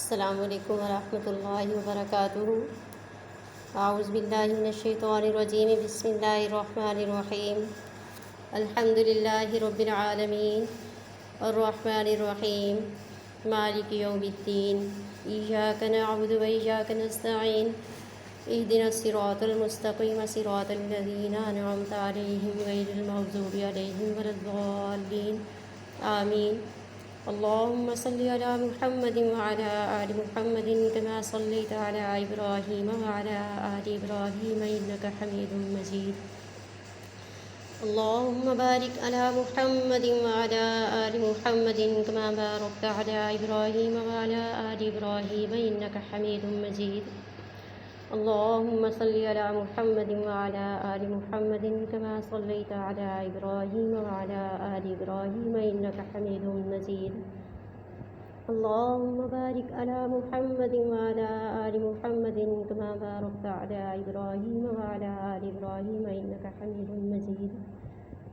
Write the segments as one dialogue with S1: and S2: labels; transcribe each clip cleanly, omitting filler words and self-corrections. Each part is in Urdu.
S1: السلام علیکم ورحمۃ اللہ وبرکاتہ۔ اعوذ باللہ من الشیطان الرجیم، بسم اللہ الرحمن الرحیم۔ الحمد للہ رب العالمین الرحمن الرحیم مالک یوم الدین، ایاک نعبد و ایاک نستعین، اہدنا الصراط المستقیم صراط الذین انعمت علیہم غیر المغضوب علیہم ولا الضالین، آمین۔ اللهم صل على محمد وعلى آل محمد كما صليت على إبراهيم وعلى آل إبراهيم إنك حميد مجيد۔ اللهم بارك على محمد وعلى آل محمد كما باركت على إبراهيم وعلى آل إبراهيم إنك حميد مجيد۔ اللهم صل على محمد وعلى آل محمد كما صليت على إبراهيم وعلى آل إبراهيم إنك حميد مجيد۔ اللهم بارك على محمد وعلى آل محمد كما باركت على إبراهيم وعلى آل إبراهيم إنك حميد مجيد۔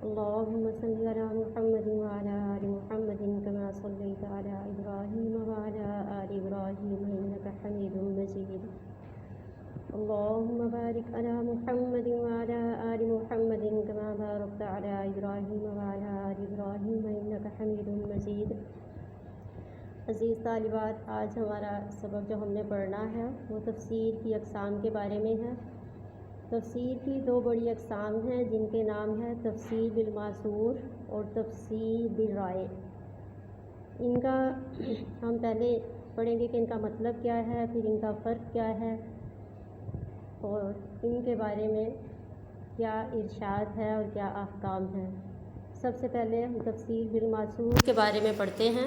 S1: اللهم صل على محمد وعلى آل محمد كما صليت على إبراهيم وعلى آل إبراهيم إنك حميد مجيد۔ اللهم بارك على محمد وعلى آل محمد كما باركت على إبراهيم وعلى آل إبراهيم إنك حميد مجيد۔ عزیز طالبات، آج ہمارا سبق جو ہم نے پڑھنا ہے وہ تفسیر کی اقسام کے بارے میں ہے۔ تفسیر کی دو بڑی اقسام ہیں جن کے نام ہے تفسیر بالماثور اور تفسیر بالرائے۔ ان کا ہم پہلے پڑھیں گے کہ ان کا مطلب کیا ہے، پھر ان کا فرق کیا ہے اور ان کے بارے میں کیا ارشاد ہے اور کیا احکام ہیں۔ سب سے پہلے ہم تفسیر بالماثور کے بارے میں پڑھتے ہیں۔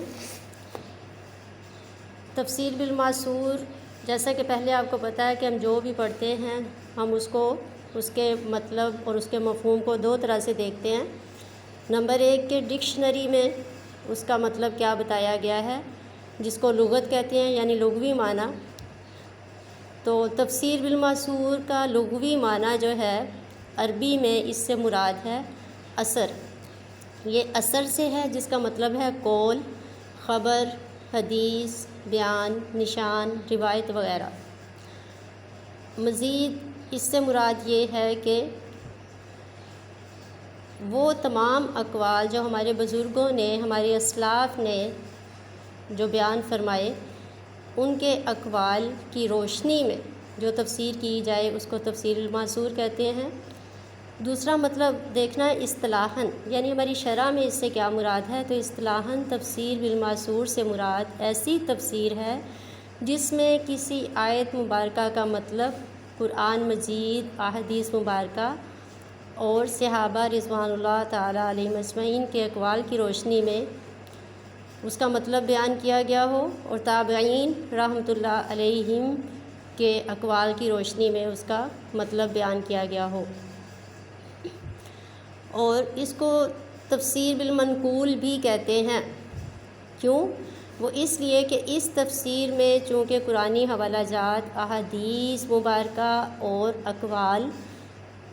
S1: تفسیر بالماثور، جیسا کہ پہلے آپ کو پتہ ہے کہ ہم جو بھی پڑھتے ہیں ہم اس کے مطلب اور اس کے مفہوم کو دو طرح سے دیکھتے ہیں۔ نمبر ایک کہ ڈکشنری میں اس کا مطلب کیا بتایا گیا ہے، جس کو لغت کہتے ہیں یعنی لغوی معنی۔ تو تفسیر بالماثور کا لغوی معنی جو ہے عربی میں اس سے مراد ہے اثر۔ یہ اثر سے ہے جس کا مطلب ہے قول، خبر، حدیث، بیان، نشان، روایت وغیرہ۔ مزید اس سے مراد یہ ہے کہ وہ تمام اقوال جو ہمارے بزرگوں نے، ہمارے اسلاف نے جو بیان فرمائے، ان کے اقوال کی روشنی میں جو تفسیر کی جائے اس کو تفسیر الماثور کہتے ہیں۔ دوسرا مطلب دیکھنا ہے اصطلاحاً، یعنی ہماری شرع میں اس سے کیا مراد ہے۔ تو اصطلاحاً تفسیر بالماثور سے مراد ایسی تفسیر ہے جس میں کسی آیت مبارکہ کا مطلب قرآن مجید، احادیث مبارکہ اور صحابہ رضوان اللہ تعالیٰ علیہم اجمعین کے اقوال کی روشنی میں اس کا مطلب بیان کیا گیا ہو، اور تابعین رحمۃ اللہ علیہم کے اقوال کی روشنی میں اس کا مطلب بیان کیا گیا ہو۔ اور اس کو تفسیر بالمنقول بھی کہتے ہیں۔ کیوں؟ وہ اس لیے کہ اس تفسیر میں چونکہ قرآنی حوالہ جات، احادیث مبارکہ اور اقوال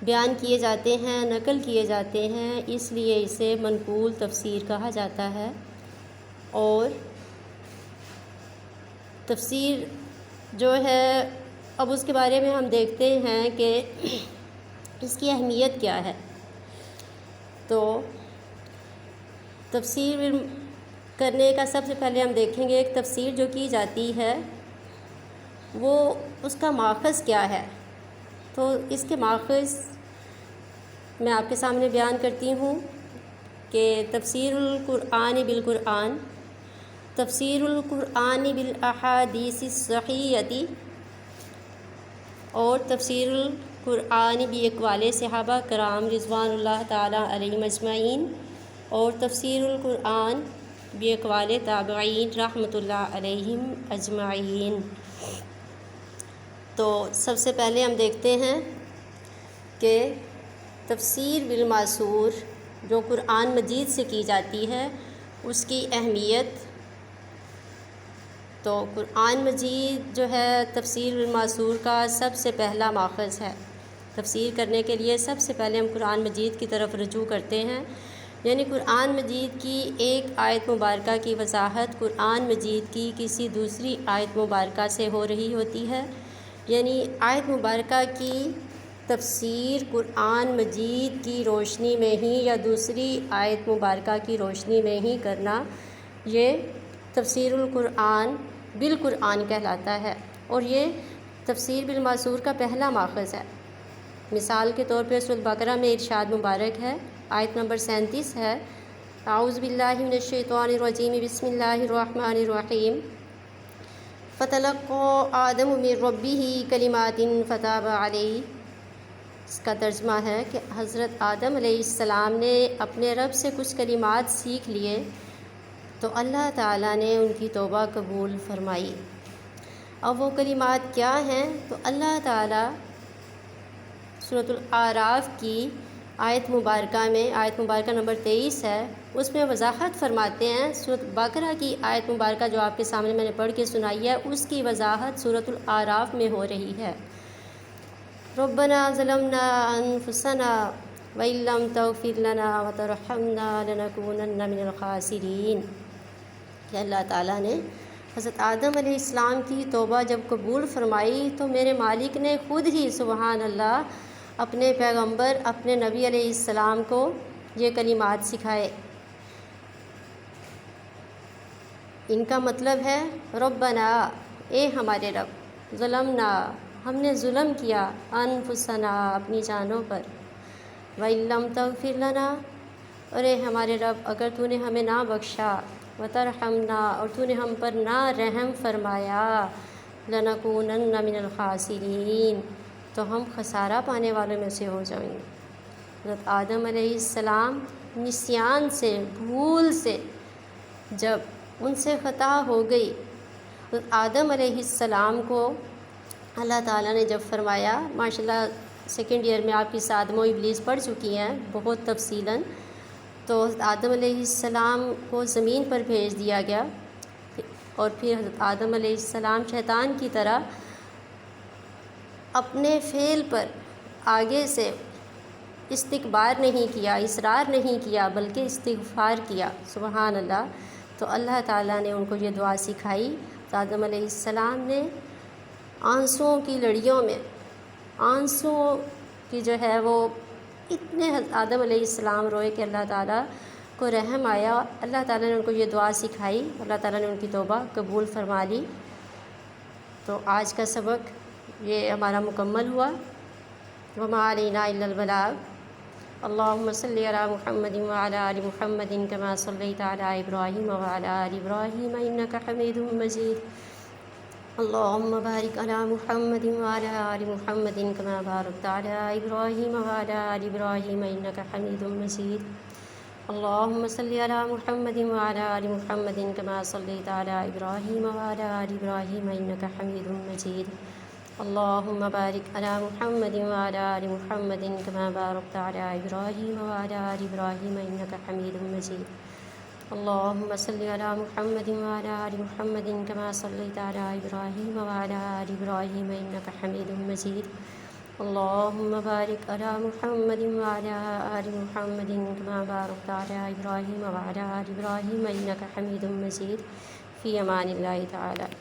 S1: بیان کیے جاتے ہیں، نقل کیے جاتے ہیں، اس لیے اسے منقول تفسیر کہا جاتا ہے۔ اور تفسیر جو ہے اب اس کے بارے میں ہم دیکھتے ہیں کہ اس کی اہمیت کیا ہے۔ تو تفسیر کرنے کا سب سے پہلے ہم دیکھیں گے ایک تفسیر جو کی جاتی ہے وہ اس کا ماخذ کیا ہے۔ تو اس کے ماخذ میں آپ کے سامنے بیان کرتی ہوں کہ تفسیر القرآن بالقرآن، تفسیر القرآن بالاحادیث الصحیحۃ، اور تفسیر القرآن باقوال صحابہ کرام رضوان اللہ تعالیٰ علیہم اجمعین، اور تفسیر القرآن باقوال تابعین رحمۃ اللہ علیہم اجمعین۔ تو سب سے پہلے ہم دیکھتے ہیں کہ تفسیر بالماثور جو قرآن مجید سے کی جاتی ہے اس کی اہمیت۔ تو قرآن مجید جو ہے تفسیر بالماثور کا سب سے پہلا ماخذ ہے۔ تفسیر کرنے کے لیے سب سے پہلے ہم قرآن مجید کی طرف رجوع کرتے ہیں، یعنی قرآن مجید کی ایک آیت مبارکہ کی وضاحت قرآن مجید کی کسی دوسری آیت مبارکہ سے ہو رہی ہوتی ہے، یعنی آیت مبارکہ کی تفسیر قرآن مجید کی روشنی میں ہی یا دوسری آیت مبارکہ کی روشنی میں ہی کرنا، یہ تفسیر القرآن بالقرآن کہلاتا ہے، اور یہ تفسیر بالماثور کا پہلا ماخذ ہے۔ مثال کے طور پہ سورۃ بقرہ میں ارشاد مبارک ہے، آیت نمبر 37 ہے، اعوذ باللہ من الشیطان الرجیم بسم اللہ الرحمن الرحیم، فَتَلَقَّىٰ آدَمُ مِن رَّبِّهِ كَلِمَاتٍ فَتَابَ عَلَيْهِ۔ اس کا ترجمہ ہے کہ حضرت آدم علیہ السلام نے اپنے رب سے کچھ کلمات سیکھ لیے تو اللہ تعالیٰ نے ان کی توبہ قبول فرمائی۔ اب وہ کلمات کیا ہیں؟ تو اللہ تعالیٰ سورۃ الاعراف کی آیت مبارکہ نمبر 23 ہے، اس میں وضاحت فرماتے ہیں۔ سورۃ بقرہ کی آیت مبارکہ جو آپ کے سامنے میں نے پڑھ کے سنائی ہے، اس کی وضاحت سورۃ الاعراف میں ہو رہی ہے۔ ربنا ظلمنا انفسنا وان لم تغفر لنا وترحمنا لنكونن من الخاسرین، کہ اللہ تعالیٰ نے حضرت آدم علیہ السلام کی توبہ جب قبول فرمائی تو میرے مالک نے خود ہی سبحان اللہ اپنے پیغمبر اپنے نبی علیہ السلام کو یہ کلمات سکھائے۔ ان کا مطلب ہے ربنا، اے ہمارے رب، ظلمنا، ہم نے ظلم کیا، انفسنا، اپنی جانوں پر، وَإِن لَّمْ تَغْفِرْ لَنَا، اور اے ہمارے رب اگر تو نے ہمیں نہ بخشا، وَتَرْحَمْنَا، اور تو نے ہم پر نہ رحم فرمایا، لَنَكُونَنَّ مِنَ الْخَاسِرِينَ، تو ہم خسارہ پانے والوں میں سے ہو جائیں گے۔ حضرت آدم علیہ السلام نسیان سے، بھول سے جب ان سے خطا ہو گئی، حضرت آدم علیہ السلام کو اللہ تعالیٰ نے جب فرمایا، ماشاءاللہ سیکنڈ ایئر میں آپ کی آدم و ابلیس پڑھ چکی ہیں بہت تفصیلاً، تو حضرت آدم علیہ السلام کو زمین پر بھیج دیا گیا، اور پھر حضرت آدم علیہ السلام شیطان کی طرح اپنے فعل پر آگے سے استکبار نہیں کیا، اصرار نہیں کیا، بلکہ استغفار کیا، سبحان اللہ۔ تو اللہ تعالیٰ نے ان کو یہ دعا سکھائی، تو آدم علیہ السلام نے آنسوؤں کی لڑیوں میں، آنسوؤں کی جو ہے وہ اتنے آدم علیہ السلام روئے کہ اللہ تعالیٰ کو رحم آیا، اللہ تعالیٰ نے ان کو یہ دعا سکھائی، اللہ تعالیٰ نے ان کی توبہ قبول فرما لی۔ تو آج کا سبق یہ ہمارا مکمل ہوا۔ وما علینا الا البلاغ۔ اللہم صلی علی محمد وعلی آل محمد کما صلیت علی ابراہیم وعلی آل ابراہیم انک حمید مجید۔ اللہم بارک علی محمد وعلی آل محمد کما بارکت علی ابراہیم وعلی آل ابراہیم انک حمید مجید۔ اللہم صلی علی محمد وعلی آل محمد کما صلیت علی ابراہیم وعلی آل ابراہیم انک حمید مجید۔ اللہم بارک علی محمد وعلی آل محمد کما بارکت علی ابراہیم وعلی آل ابراہیم انک حمید مجید۔ اللہم صلی علی محمد وعلی آل محمد کما صلیت علی ابراہیم وعلی آل ابراہیم انک حمید مجید۔ اللہم بارک علی محمد وعلی آل محمد کما بارکت علی ابراہیم وعلی آل ابراہیم انک حمید مجید۔ فی امان اللہ تعالی۔